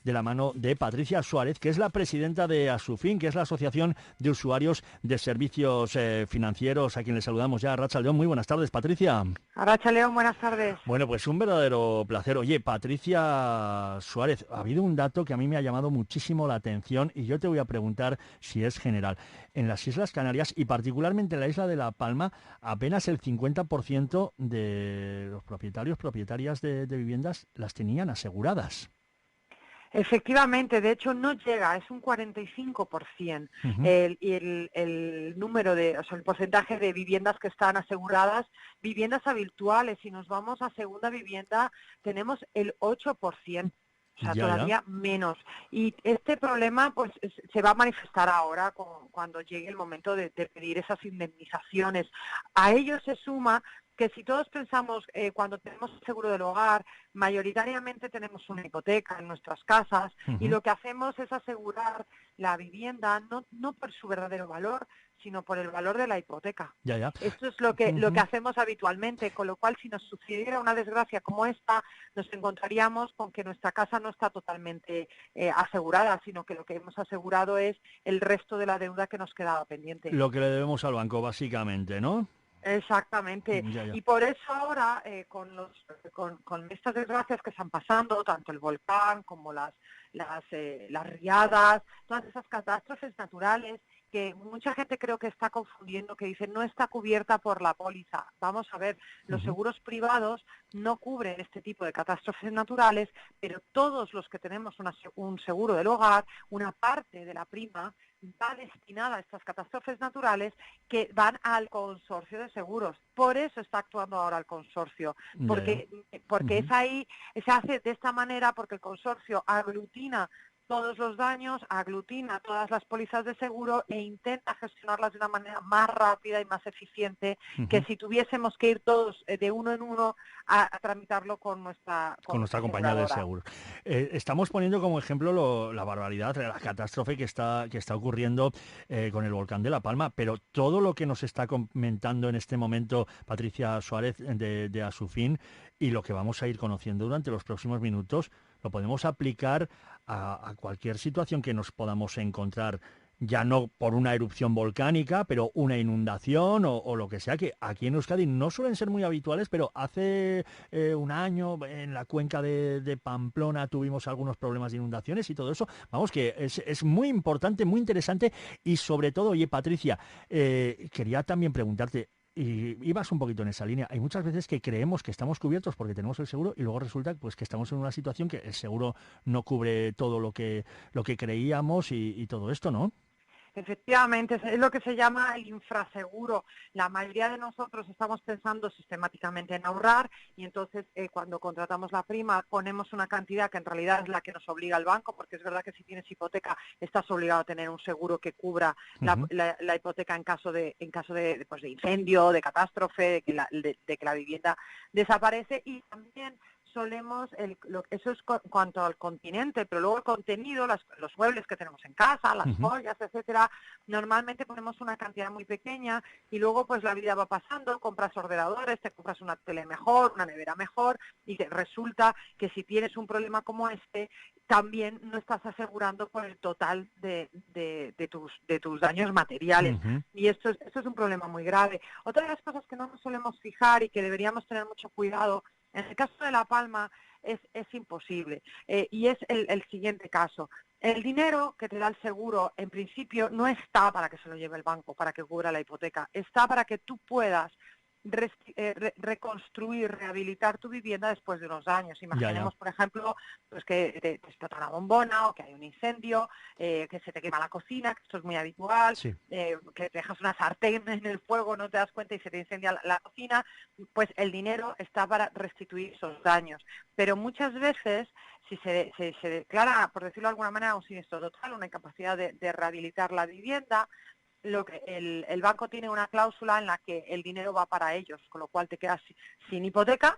de la mano de Patricia Suárez, que es la presidenta de Asufin, que es la Asociación de Usuarios de Servicios Financieros, a quien le saludamos ya. Arratsalde León, muy buenas tardes, Patricia. Arratsalde León, buenas tardes. Bueno, pues un verdadero placer. Oye, Patricia Suárez, ha habido un dato que a mí me ha llamado muchísimo la atención y yo te voy a preguntar si es general. En las Islas Canarias y particularmente en la isla de La Palma, apenas el 50% de los propietarias de viviendas las tenían aseguradas. Efectivamente, de hecho no llega, es un 45% Uh-huh. el número de, o sea, el porcentaje de viviendas que están aseguradas, viviendas habituales. Si nos vamos a segunda vivienda, tenemos el 8%. O sea, Ya. todavía menos. Y este problema pues se va a manifestar ahora cuando llegue el momento de pedir esas indemnizaciones. A ello se suma que si todos pensamos, cuando tenemos el seguro del hogar, mayoritariamente tenemos una hipoteca en nuestras casas y Uh-huh. lo que hacemos es asegurar la vivienda no por su verdadero valor, sino por el valor de la hipoteca. Ya. Esto es lo que Uh-huh. hacemos habitualmente, con lo cual si nos sucediera una desgracia como esta, nos encontraríamos con que nuestra casa no está totalmente asegurada, sino que lo que hemos asegurado es el resto de la deuda que nos quedaba pendiente. Lo que le debemos al banco, básicamente, ¿no? Exactamente. Ya. Y por eso ahora, con estas desgracias que están pasando, tanto el volcán como las riadas, todas esas catástrofes naturales, que mucha gente creo que está confundiendo, que dice no está cubierta por la póliza. Vamos a ver, los Uh-huh. seguros privados no cubren este tipo de catástrofes naturales, pero todos los que tenemos un seguro del hogar, una parte de la prima va destinada a estas catástrofes naturales que van al consorcio de seguros. Por eso está actuando ahora el consorcio, Ya. porque Uh-huh. es ahí, se hace de esta manera porque el consorcio aglutina todos los daños, aglutina todas las pólizas de seguro e intenta gestionarlas de una manera más rápida y más eficiente que Uh-huh. si tuviésemos que ir todos de uno en uno a tramitarlo con nuestra Con nuestra compañía de aseguradora. seguros. Estamos poniendo como ejemplo la barbaridad, la catástrofe que está ocurriendo con el volcán de La Palma, pero todo lo que nos está comentando en este momento Patricia Suárez de Asufin y lo que vamos a ir conociendo durante los próximos minutos, lo podemos aplicar a cualquier situación que nos podamos encontrar, ya no por una erupción volcánica, pero una inundación o lo que sea, que aquí en Euskadi no suelen ser muy habituales, pero hace un año en la cuenca de Pamplona tuvimos algunos problemas de inundaciones y todo eso. Vamos, que es muy importante, muy interesante y sobre todo, oye, Patricia, quería también preguntarte, y ibas un poquito en esa línea. Hay muchas veces que creemos que estamos cubiertos porque tenemos el seguro y luego resulta pues que estamos en una situación que el seguro no cubre todo lo que creíamos y todo esto, ¿no? Efectivamente, es lo que se llama el infraseguro. La mayoría de nosotros estamos pensando sistemáticamente en ahorrar y entonces cuando contratamos la prima ponemos una cantidad que en realidad es la que nos obliga el banco, porque es verdad que si tienes hipoteca estás obligado a tener un seguro que cubra Uh-huh. la hipoteca en caso de, pues, de incendio, de catástrofe, de que la vivienda desaparece y también solemos, eso es cuanto al continente, pero luego el contenido, los muebles que tenemos en casa, las Uh-huh. joyas, etcétera, normalmente ponemos una cantidad muy pequeña y luego pues la vida va pasando, compras ordenadores, te compras una tele mejor, una nevera mejor y resulta que si tienes un problema como este, también no estás asegurando por el total de tus daños materiales. Uh-huh. Y esto es un problema muy grave. Otra de las cosas que no nos solemos fijar y que deberíamos tener mucho cuidado en el caso de La Palma es imposible y es el siguiente caso. El dinero que te da el seguro, en principio, no está para que se lo lleve el banco, para que cubra la hipoteca. Está para que tú puedas reconstruir, rehabilitar tu vivienda después de unos daños. Ya. Imaginemos, por ejemplo, pues que te explota una bombona o que hay un incendio, que se te quema la cocina, que esto es muy habitual, Sí. que te dejas una sartén en el fuego, no te das cuenta y se te incendia la cocina, pues el dinero está para restituir esos daños. Pero muchas veces, si se declara, por decirlo de alguna manera, un siniestro total, una incapacidad de rehabilitar la vivienda, el banco tiene una cláusula en la que el dinero va para ellos, con lo cual te quedas sin hipoteca,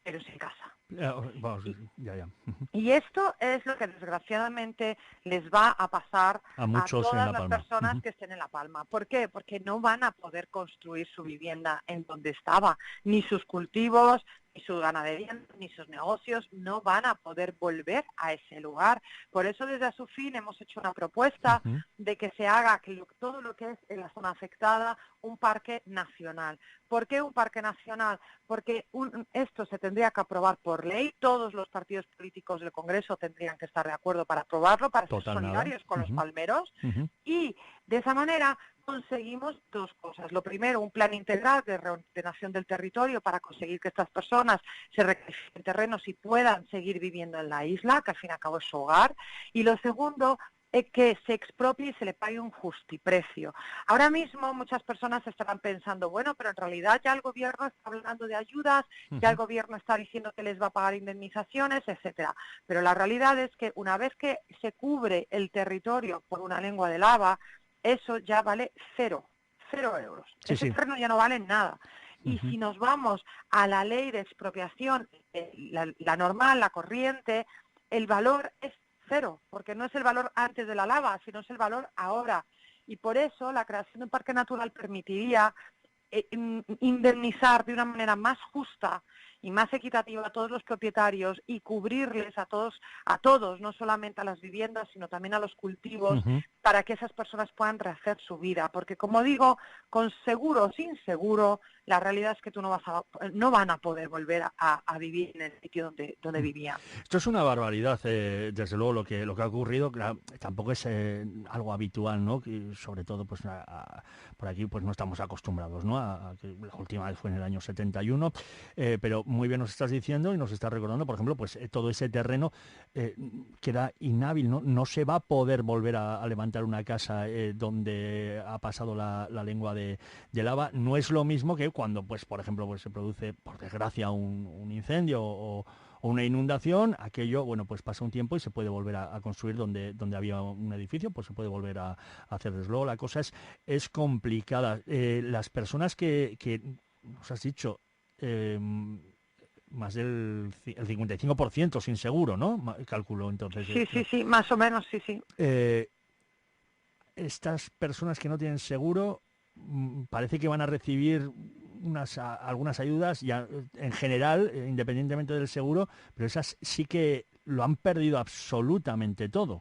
pero sin casa. Vamos, ya. Y esto es lo que desgraciadamente les va a pasar A a muchos en todas La las Palma. personas que estén en La Palma. ¿Por qué? Porque no van a poder construir su vivienda en donde estaba, ni sus cultivos, ni su ganadería, ni sus negocios, no van a poder volver a ese lugar. Por eso desde Asufin hemos hecho una propuesta Ujú. de que se haga todo lo que es en la zona afectada un parque nacional. ¿Por qué un parque nacional? Porque esto se tendría que aprobar por ley, todos los partidos políticos del Congreso tendrían que estar de acuerdo para aprobarlo, para ser Total nada. solidarios con los Ujú, palmeros, ujú. y de esa manera conseguimos dos cosas. Lo primero, un plan integral de reordenación del territorio para conseguir que estas personas se recalifiquen terrenos y puedan seguir viviendo en la isla, que al fin y al cabo es su hogar. Y lo segundo, que se expropie y se le pague un justiprecio. Ahora mismo muchas personas estarán pensando, bueno, pero en realidad ya el gobierno está hablando de ayudas, ya el Ujú. gobierno está diciendo que les va a pagar indemnizaciones, etcétera. Pero la realidad es que una vez que se cubre el territorio por una lengua de lava, eso ya vale cero euros. Sí, Ese sí. terreno ya no vale nada. Y Ujú. si nos vamos a la ley de expropiación, la normal, la corriente, el valor es cero, porque no es el valor antes de la lava, sino es el valor ahora. Y por eso la creación de un parque natural permitiría indemnizar de una manera más justa y más equitativa a todos los propietarios y cubrirles a todos, no solamente a las viviendas, sino también a los cultivos, Ujú. para que esas personas puedan rehacer su vida. Porque, como digo, con seguro o sin seguro, la realidad es que no van a poder volver a vivir en el sitio donde vivían. Esto es una barbaridad, desde luego lo que ha ocurrido, claro, tampoco es algo habitual, ¿no? Que sobre todo, pues por aquí, pues no estamos acostumbrados, ¿no? A que la última vez fue en el año 71, pero muy bien nos estás diciendo y nos estás recordando, por ejemplo, pues todo ese terreno eh, queda inhábil, ¿no? No se va a poder volver a levantar una casa donde ha pasado la lengua de lava. No es lo mismo que cuando, pues, por ejemplo, pues se produce, por desgracia, un incendio o una inundación, aquello, bueno, pues pasa un tiempo y se puede volver a construir donde había un edificio, pues se puede volver a hacer. Desde luego la cosa es complicada. Las personas que nos has dicho, más el 55% sin seguro, ¿no? Calculo entonces. Sí, sí, sí, más o menos, sí, sí. Eh, estas personas que no tienen seguro parece que van a recibir algunas ayudas ya en general, independientemente del seguro, pero esas sí que lo han perdido absolutamente todo.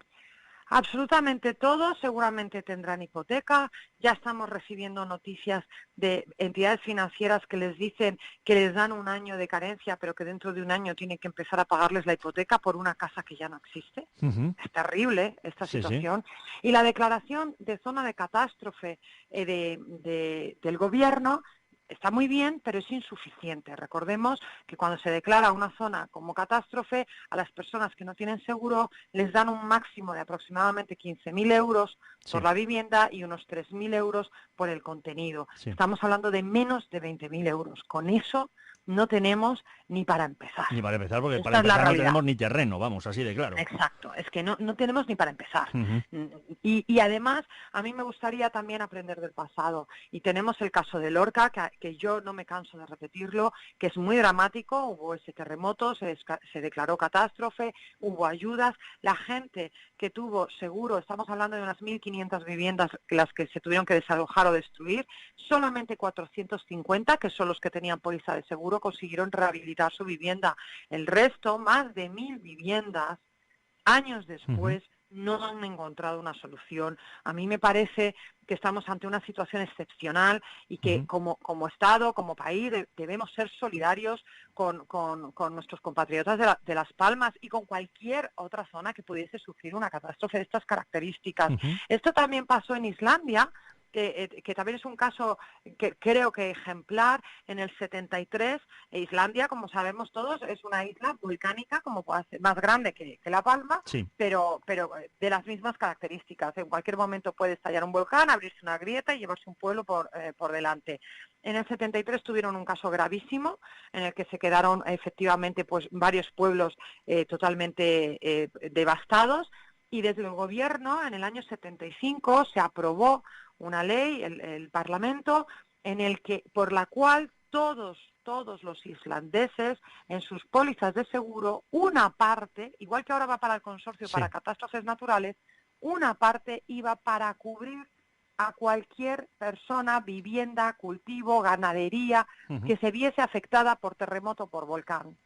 Absolutamente todo, seguramente tendrán hipoteca. Ya estamos recibiendo noticias de entidades financieras que les dicen que les dan un año de carencia, pero que dentro de un año tienen que empezar a pagarles la hipoteca por una casa que ya no existe. Ujú. Es terrible esta Sí, sí. situación. Y la declaración de zona de catástrofe del gobierno está muy bien, pero es insuficiente. Recordemos que cuando se declara una zona como catástrofe, a las personas que no tienen seguro les dan un máximo de aproximadamente 15.000 euros por Sí, la vivienda y unos 3.000 euros por el contenido. sí. Estamos hablando de menos de 20.000 euros. Con eso no tenemos ni para empezar. Ni para empezar, porque para Esta es la empezar no realidad. tenemos ni terreno, vamos, así de claro. Exacto, es que no tenemos ni para empezar. Ujú. Y además, a mí me gustaría también aprender del pasado. Y tenemos el caso de Lorca, que yo no me canso de repetirlo, que es muy dramático. Hubo ese terremoto, se declaró catástrofe, hubo ayudas. La gente que tuvo seguro, estamos hablando de unas 1.500 viviendas las que se tuvieron que desalojar o destruir, solamente 450, que son los que tenían póliza de seguro, consiguieron rehabilitar su vivienda. El resto, más de 1.000 viviendas, años Ujú. después, no han encontrado una solución. A mí me parece que estamos ante una situación excepcional y que Ujú. como Estado, como país, debemos ser solidarios con nuestros compatriotas de Las Palmas y con cualquier otra zona que pudiese sufrir una catástrofe de estas características. Ujú. Esto también pasó en Islandia, que también es un caso que creo que ejemplar. En el 73, Islandia, como sabemos todos, es una isla volcánica, como puede ser, más grande que La Palma, Sí. pero de las mismas características. En cualquier momento puede estallar un volcán, abrirse una grieta y llevarse un pueblo por delante. En el 73 tuvieron un caso gravísimo en el que se quedaron efectivamente pues varios pueblos totalmente devastados, y desde el gobierno en el año 75 se aprobó una ley, el Parlamento, por la cual todos todos los islandeses en sus pólizas de seguro una parte, igual que ahora va para el consorcio para catástrofes naturales, una parte iba para cubrir a cualquier persona, vivienda, cultivo, ganadería que se viese afectada por terremoto o por volcán.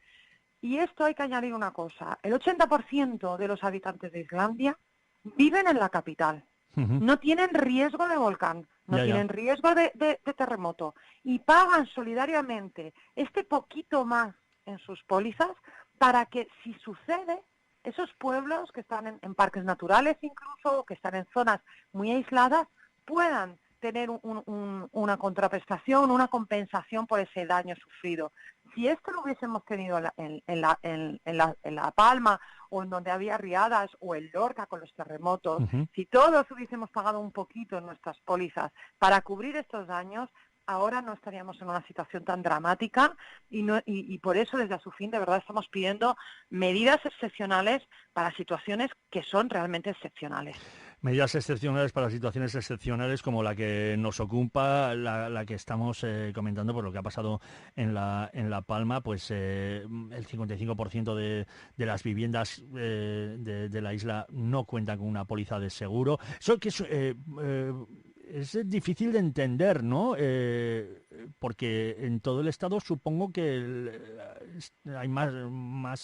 Y esto hay que añadir una cosa, el 80% de los habitantes de Islandia viven en la capital. No tienen riesgo de volcán, no tienen riesgo de terremoto y pagan solidariamente este poquito más en sus pólizas para que si sucede, esos pueblos que están en parques naturales incluso, que están en zonas muy aisladas, puedan tener una contraprestación, una compensación por ese daño sufrido. Si esto lo hubiésemos tenido en La Palma o en donde había riadas o en Lorca con los terremotos, si todos hubiésemos pagado un poquito en nuestras pólizas para cubrir estos daños, ahora no estaríamos en una situación tan dramática y por eso desde Asufin de verdad estamos pidiendo medidas excepcionales para situaciones que son realmente excepcionales. Medidas excepcionales para situaciones excepcionales como la que nos ocupa, la que estamos comentando, por lo que ha pasado en La Palma, pues el 55% de las viviendas de la isla no cuentan con una póliza de seguro. Eso que es difícil de entender, ¿no? Porque en todo el estado supongo que hay más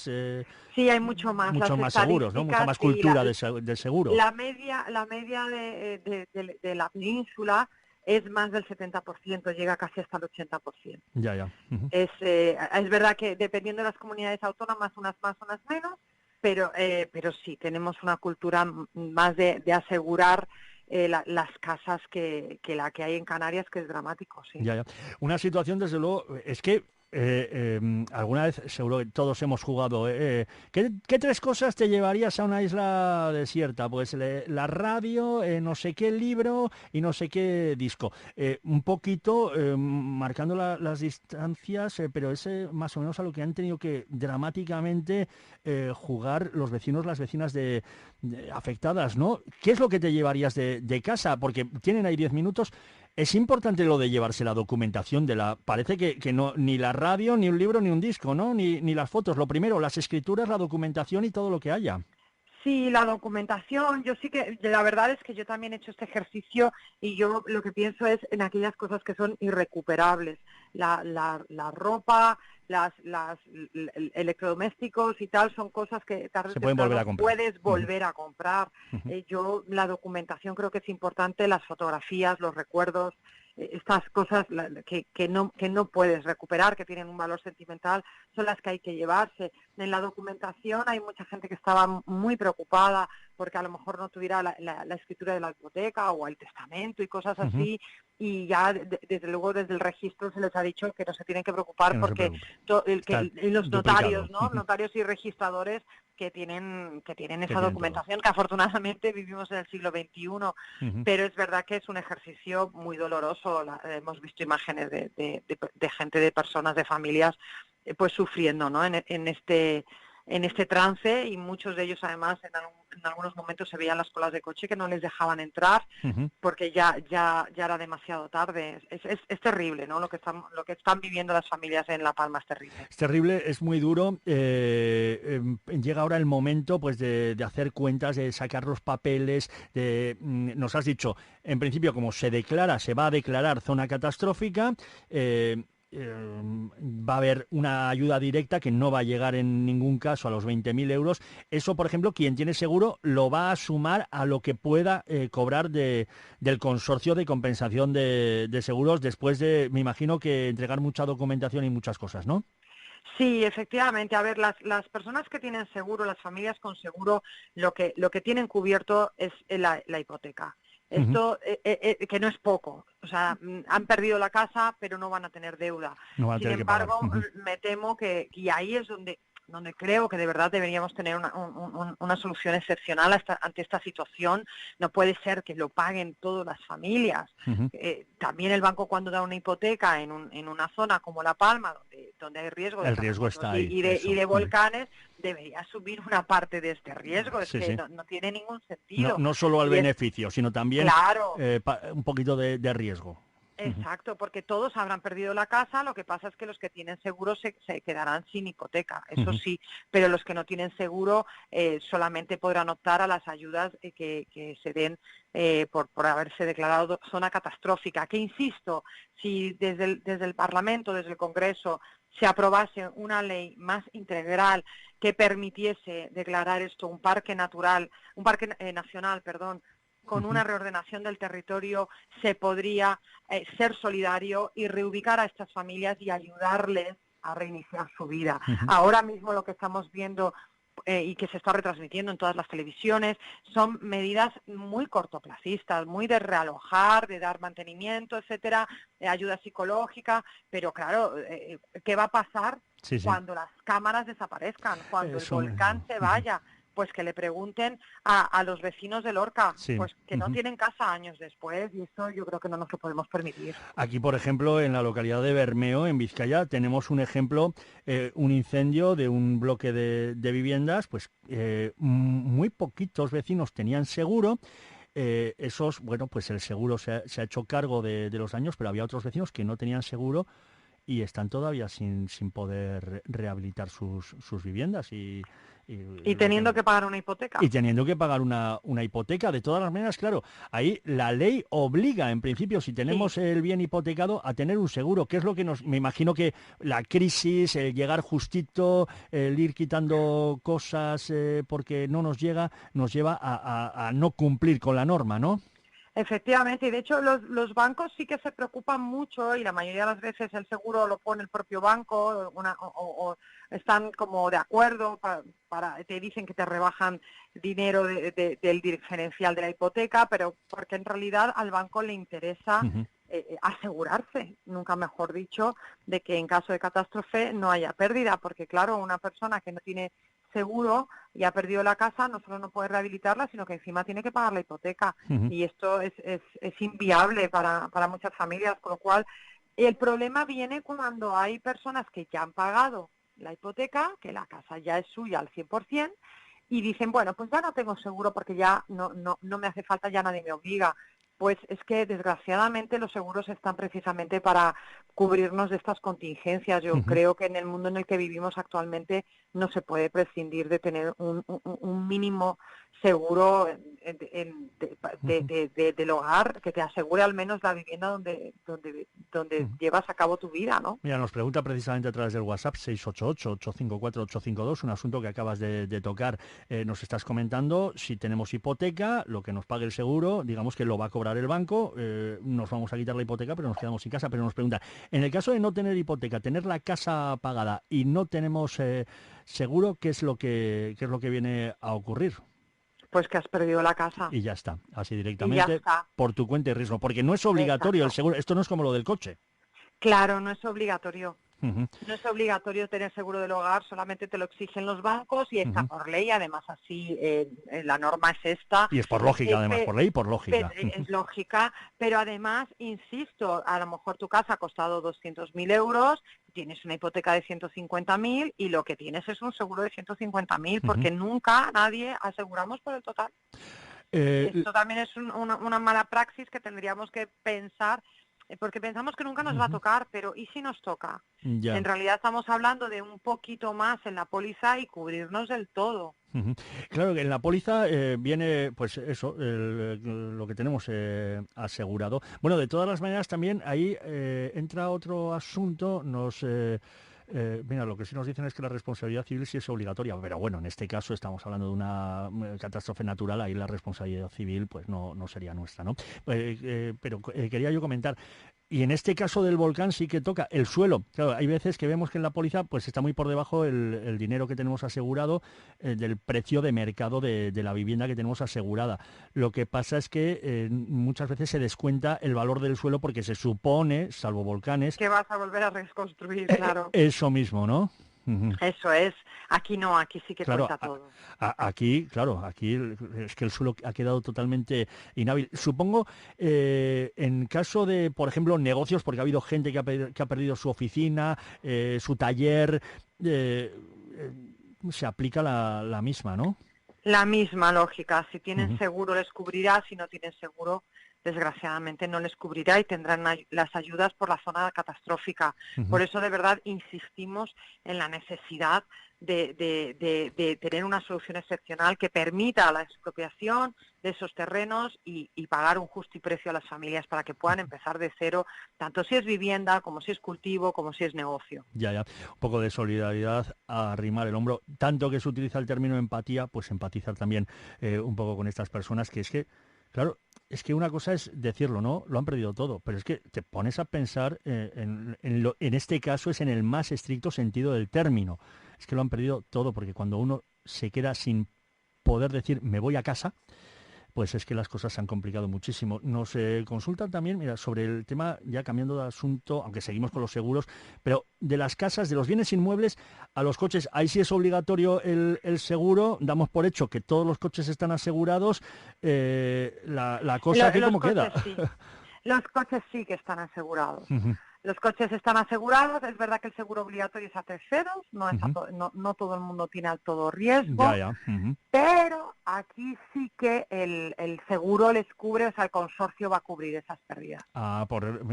sí, hay mucho más. Mucho más seguros, ¿no? Mucha más cultura del seguro. La media de la península es más del 70%, llega casi hasta el 80%. Ya. Es verdad que dependiendo de las comunidades autónomas, unas más, unas menos, pero sí, tenemos una cultura más de asegurar las casas que la que hay en Canarias, que es dramático, sí. Ya. Una situación, desde luego, es que alguna vez seguro que todos hemos jugado. ¿Qué tres cosas te llevarías a una isla desierta? Pues la radio, no sé qué libro y no sé qué disco. Un poquito marcando las distancias, pero es más o menos a lo que han tenido que dramáticamente jugar los vecinos, las vecinas afectadas, ¿no? ¿Qué es lo que te llevarías de casa? Porque tienen ahí 10 minutos. Es importante lo de llevarse la documentación parece que no, ni la radio, ni un libro, ni un disco, ¿no? Ni las fotos. Lo primero, las escrituras, la documentación y todo lo que haya. Sí, la documentación, yo sí que, la verdad es que yo también he hecho este ejercicio y yo lo que pienso es en aquellas cosas que son irrecuperables. La ropa, los electrodomésticos y tal son cosas que se pueden volver a comprar. Puedes volver a comprar. Yo la documentación creo que es importante, las fotografías, los recuerdos, estas cosas que no puedes recuperar, que tienen un valor sentimental, son las que hay que llevarse. En la documentación hay mucha gente que estaba muy preocupada porque a lo mejor no tuviera la escritura de la hipoteca o el testamento y cosas así, y ya desde luego desde el registro se les ha dicho que no se tienen que preocupar porque los notarios, ¿no? Notarios y registradores que tienen esa documentación, que afortunadamente vivimos en el siglo XXI, pero es verdad que es un ejercicio muy doloroso. Hemos visto imágenes de gente, de personas, de familias, pues sufriendo, ¿no? en este trance, y muchos de ellos además en algunos momentos se veían las colas de coche que no les dejaban entrar porque ya era demasiado tarde. Es terrible, ¿no? Lo que están viviendo las familias en La Palma es terrible. Es terrible, es muy duro. Llega ahora el momento, pues, de hacer cuentas, de sacar los papeles. Nos has dicho, en principio, como se va a declarar zona catastrófica. Va a haber una ayuda directa que no va a llegar en ningún caso a los 20.000 euros. Eso, por ejemplo, quien tiene seguro lo va a sumar a lo que pueda cobrar del consorcio de compensación de seguros, después de, me imagino, que entregar mucha documentación y muchas cosas, ¿no? Sí, efectivamente. A ver, las personas que tienen seguro, las familias con seguro, lo que tienen cubierto es la hipoteca. Esto, que no es poco, o sea, han perdido la casa, pero no van a tener deuda. Sin embargo, me temo y ahí es donde creo que de verdad deberíamos tener una solución excepcional ante esta situación. No puede ser que lo paguen todas las familias. También el banco, cuando da una hipoteca en una zona como La Palma, donde hay riesgo el riesgo está ahí, y de volcanes, debería asumir una parte de este riesgo. No tiene ningún sentido. No solo al beneficio, sino también un poquito de riesgo. Exacto, porque todos habrán perdido la casa, lo que pasa es que los que tienen seguro se quedarán sin hipoteca, eso Ujú. sí, pero los que no tienen seguro solamente podrán optar a las ayudas que se den por haberse declarado zona catastrófica, que insisto, si desde el Parlamento, desde el Congreso, se aprobase una ley más integral que permitiese declarar esto un parque natural, un parque nacional, perdón, con Ujú. una reordenación del territorio se podría ser solidario y reubicar a estas familias y ayudarles a reiniciar su vida. Ujú. Ahora mismo lo que estamos viendo y que se está retransmitiendo en todas las televisiones son medidas muy cortoplacistas, muy de realojar, de dar mantenimiento, etcétera, de ayuda psicológica, pero claro, ¿qué va a pasar Sí, sí. cuando las cámaras desaparezcan, cuando el Eso volcán se ujú. vaya? Pues que le pregunten a los vecinos de Lorca, Sí. pues que no Ujú. tienen casa años después, y esto yo creo que no nos lo podemos permitir. Aquí, por ejemplo, en la localidad de Bermeo, en Vizcaya, tenemos un ejemplo, un incendio de un bloque de viviendas, pues muy poquitos vecinos tenían seguro. Esos, bueno, pues el seguro se ha hecho cargo de los daños, pero había otros vecinos que no tenían seguro y están todavía sin poder rehabilitar sus viviendas y Y lo que teniendo que pagar una hipoteca. y teniendo que pagar una hipoteca. De todas las maneras, claro, ahí la ley obliga, en principio, si Sí, tenemos el bien hipotecado, a tener un seguro, que es lo que me imagino que la crisis, el llegar justito, el ir quitando cosas porque no nos llega, nos lleva a no cumplir con la norma, ¿no? efectivamente, y de hecho los bancos sí que se preocupan mucho y la mayoría de las veces el seguro lo pone el propio banco o están como de acuerdo te dicen que te rebajan dinero del diferencial de la hipoteca, pero porque en realidad al banco le interesa Ujú. asegurarse, nunca mejor dicho, de que en caso de catástrofe no haya pérdida, porque claro, una persona que no tiene seguro y ha perdido la casa no solo no puede rehabilitarla, sino que encima tiene que pagar la hipoteca Ujú. y esto es inviable para muchas familias, con lo cual el problema viene cuando hay personas que ya han pagado la hipoteca, que la casa ya es suya al 100%, y dicen, bueno, pues ya no tengo seguro porque ya no me hace falta, ya nadie me obliga. Pues es que desgraciadamente los seguros están precisamente para cubrirnos de estas contingencias. Yo Ujú. creo que en el mundo en el que vivimos actualmente no se puede prescindir de tener un mínimo seguro Ujú. del hogar que te asegure al menos la vivienda donde Ujú. llevas a cabo tu vida, ¿no? Mira, nos pregunta precisamente a través del WhatsApp 688-854-852, un asunto que acabas de tocar. Nos estás comentando si tenemos hipoteca, lo que nos pague el seguro, digamos que lo va a cobrar el banco, nos vamos a quitar la hipoteca, pero nos quedamos sin casa. Pero nos pregunta, en el caso de no tener hipoteca, tener la casa pagada y no tenemos seguro, qué es lo que viene a ocurrir? Pues que has perdido la casa Y ya está, así y ya directamente, está. por tu cuenta y riesgo, porque no es obligatorio el Exacto. seguro, esto no es como lo del coche. Claro, no es obligatorio. Ujú. No es obligatorio tener seguro del hogar, solamente te lo exigen los bancos y está Ujú. por ley, además así la norma es esta, Y es por lógica, además, pe- por ley y por lógica. es lógica, pero además, insisto, a lo mejor tu casa ha costado 200.000 euros, tienes una hipoteca de 150.000 y lo que tienes es un seguro de 150.000 Ujú. porque nunca nadie aseguramos por el total. Eh, Esto también es una mala praxis que tendríamos que pensar, porque pensamos que nunca nos va a ujú. tocar, pero ¿y si nos toca? Ya. En realidad estamos hablando de un poquito más en la póliza y cubrirnos del todo. Ujú. Claro que en la póliza viene, pues eso, lo que tenemos asegurado. Bueno, de todas las maneras también ahí entra otro asunto, mira, lo que sí nos dicen es que la responsabilidad civil sí es obligatoria, pero bueno, en este caso estamos hablando de una catástrofe natural, ahí la responsabilidad civil pues no sería nuestra, ¿no? Pero quería yo comentar, y en este caso del volcán sí que toca el suelo. Claro, hay veces que vemos que en la póliza pues está muy por debajo el dinero que tenemos asegurado del precio de mercado de la vivienda que tenemos asegurada. Lo que pasa es que muchas veces se descuenta el valor del suelo porque se supone, salvo volcanes, Que vas a volver a reconstruir, claro. eso mismo, ¿no? Ujú. Eso es. Aquí no, aquí sí que Claro, cuenta todo. aquí, claro, aquí es que el suelo ha quedado totalmente inhábil. Supongo, en caso de, por ejemplo, negocios, porque ha habido gente que ha perdido su oficina, su taller, eh, eh, se aplica la misma, ¿no? La misma lógica. Si tienen Ujú. seguro les cubrirá, si no tienen seguro desgraciadamente no les cubrirá y tendrán las ayudas por la zona catastrófica. Por eso, de verdad, insistimos en la necesidad de tener una solución excepcional que permita la expropiación de esos terrenos y pagar un justo precio a las familias para que puedan empezar de cero, tanto si es vivienda, como si es cultivo, como si es negocio. Ya, un poco de solidaridad, arrimar el hombro, tanto que se utiliza el término empatía, pues empatizar también un poco con estas personas, que es que, claro, es que una cosa es decirlo, ¿no? Lo han perdido todo, pero es que te pones a pensar en este caso es en el más estricto sentido del término. Es que lo han perdido todo, porque cuando uno se queda sin poder decir me voy a casa, pues es que las cosas se han complicado muchísimo. Nos consultan también, mira, sobre el tema, ya cambiando de asunto, aunque seguimos con los seguros, pero de las casas, de los bienes inmuebles a los coches, ahí sí es obligatorio el seguro, damos por hecho que todos los coches están asegurados, la cosa aquí cómo queda. Sí. Los coches sí que están asegurados. Uh-huh. Los coches están asegurados, es verdad que el seguro obligatorio es a terceros, no todo el mundo tiene a todo riesgo, Uh-huh. pero aquí sí que el seguro les cubre, o sea, el consorcio va a cubrir esas pérdidas.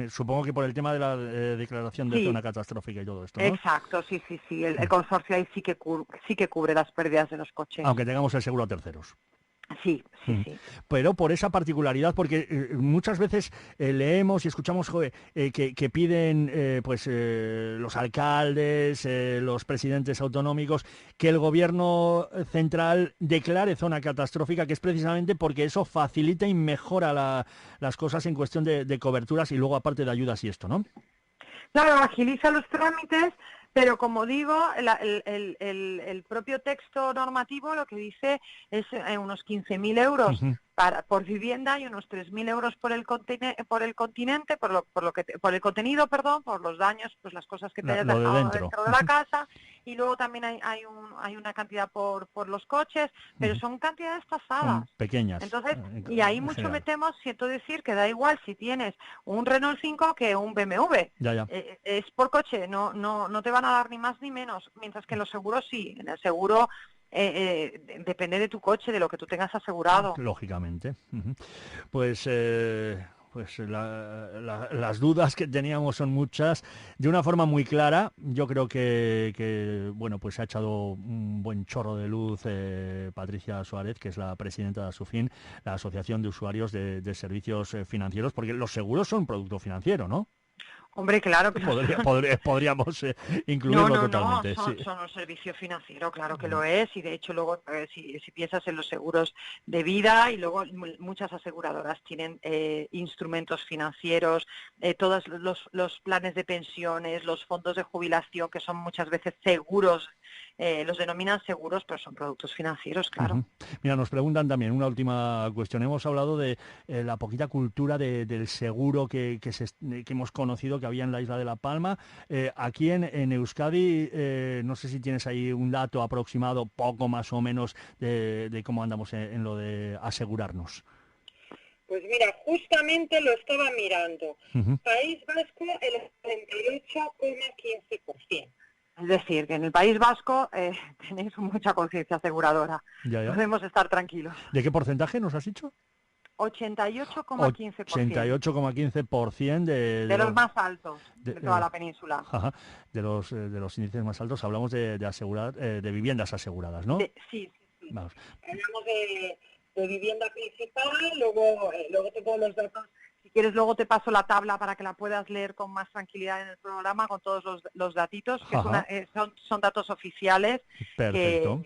Supongo que por el tema de la declaración de zona catastrófica y todo esto, ¿no? Exacto, sí. El consorcio ahí sí que cubre las pérdidas de los coches. Aunque tengamos el seguro a terceros. Sí. Pero por esa particularidad, porque muchas veces leemos y escuchamos que piden los alcaldes, los presidentes autonómicos, que el gobierno central declare zona catastrófica, que es precisamente porque eso facilita y mejora las cosas en cuestión de coberturas y luego aparte de ayudas y esto, ¿no? Claro, agiliza los trámites. Pero como digo, el propio texto normativo lo que dice es unos 15.000 euros por vivienda y unos 3.000 euros por el continente, por el contenido, por los daños, pues las cosas que te hayas dejado dentro de la casa, y luego también hay una cantidad por los coches, pero son cantidades tasadas. Pequeñas. Entonces, y ahí mucho me temo, siento decir que da igual si tienes un Renault 5 que un BMW. Ya. Es por coche, no te van a dar ni más ni menos, mientras que en los seguros sí. En el seguro depende de tu coche, de lo que tú tengas asegurado. Lógicamente. Pues las dudas que teníamos son muchas. De una forma muy clara, yo creo que bueno, pues ha echado un buen chorro de luz Patricia Suárez, que es la presidenta de ASUFIN, la Asociación de Usuarios de Servicios Financieros, porque los seguros son un producto financiero, ¿no? Hombre, claro que podríamos incluirlo totalmente. Son un servicio financiero, claro que lo es, y de hecho luego si piensas en los seguros de vida, y luego muchas aseguradoras tienen instrumentos financieros, todos los planes de pensiones, los fondos de jubilación, que son muchas veces seguros, los denominan seguros, pero son productos financieros, claro. Uh-huh. Mira, nos preguntan también una última cuestión. Hemos hablado de la poquita cultura del seguro que hemos conocido que había en la isla de La Palma. Aquí en Euskadi, no sé si tienes ahí un dato aproximado, poco más o menos, de cómo andamos en lo de asegurarnos. Pues mira, justamente lo estaba mirando. Uh-huh. País Vasco, el 38,15%. Es decir, que en el País Vasco tenéis mucha conciencia aseguradora. Ya. Podemos estar tranquilos. ¿De qué porcentaje nos has dicho? 88,15%. 88,15% de los más altos de toda la península. Ajá, de los índices más altos. Hablamos de asegurar, de viviendas aseguradas, ¿no? Sí. Vamos. Hablamos de vivienda principal, luego te pongo los datos. Si quieres, luego te paso la tabla para que la puedas leer con más tranquilidad en el programa, con todos los datitos, que son datos oficiales. Perfecto.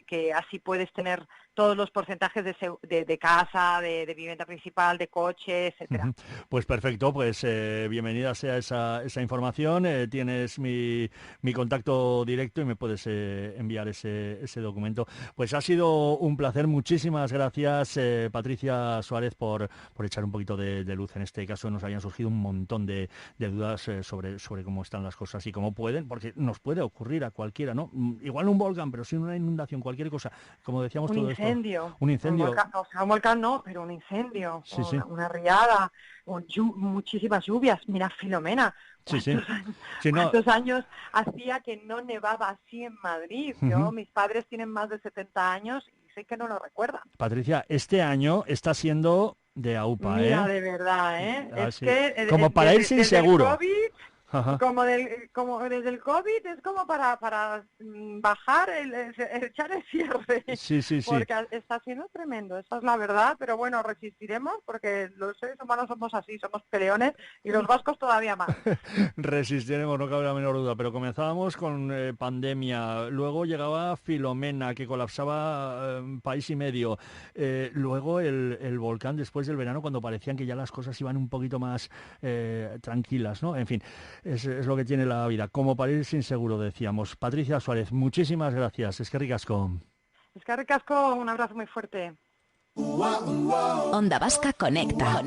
Que así puedes tener todos los porcentajes de casa, de vivienda principal, de coche, etcétera. Pues perfecto, pues bienvenida sea esa información. Tienes mi contacto directo y me puedes enviar ese documento. Pues ha sido un placer. Muchísimas gracias, Patricia Suárez, por echar un poquito de luz. En este caso nos habían surgido un montón de dudas sobre cómo están las cosas y cómo pueden, porque nos puede ocurrir a cualquiera, ¿no? Igual un volcán, pero sin una inundación, cualquier cosa. Como decíamos, todo esto. Un incendio. Un volcán no, pero un incendio, sí. Una riada, muchísimas lluvias. Mira, Filomena, ¿cuántos años hacía que no nevaba así en Madrid? Mis padres tienen más de 70 años y sé que no lo recuerdan. Patricia, este año está siendo de AUPA, Mira, de verdad, ¿eh? Es Así, que como para irse inseguro. COVID, como desde el COVID es como para bajar, echar el cierre, Sí, sí, sí. porque está siendo tremendo, esa es la verdad, pero bueno, resistiremos porque los seres humanos somos así, somos peleones y los vascos todavía más. Resistiremos, no cabe la menor duda, pero comenzábamos con pandemia, luego llegaba Filomena, que colapsaba país y medio, luego el volcán después del verano, cuando parecían que ya las cosas iban un poquito más tranquilas, ¿no? En fin, es lo que tiene la vida, como para ir sin seguro, decíamos. Patricia Suárez, muchísimas gracias, es que ricasco. Es que ricasco, un abrazo muy fuerte. Onda Vasca Conecta.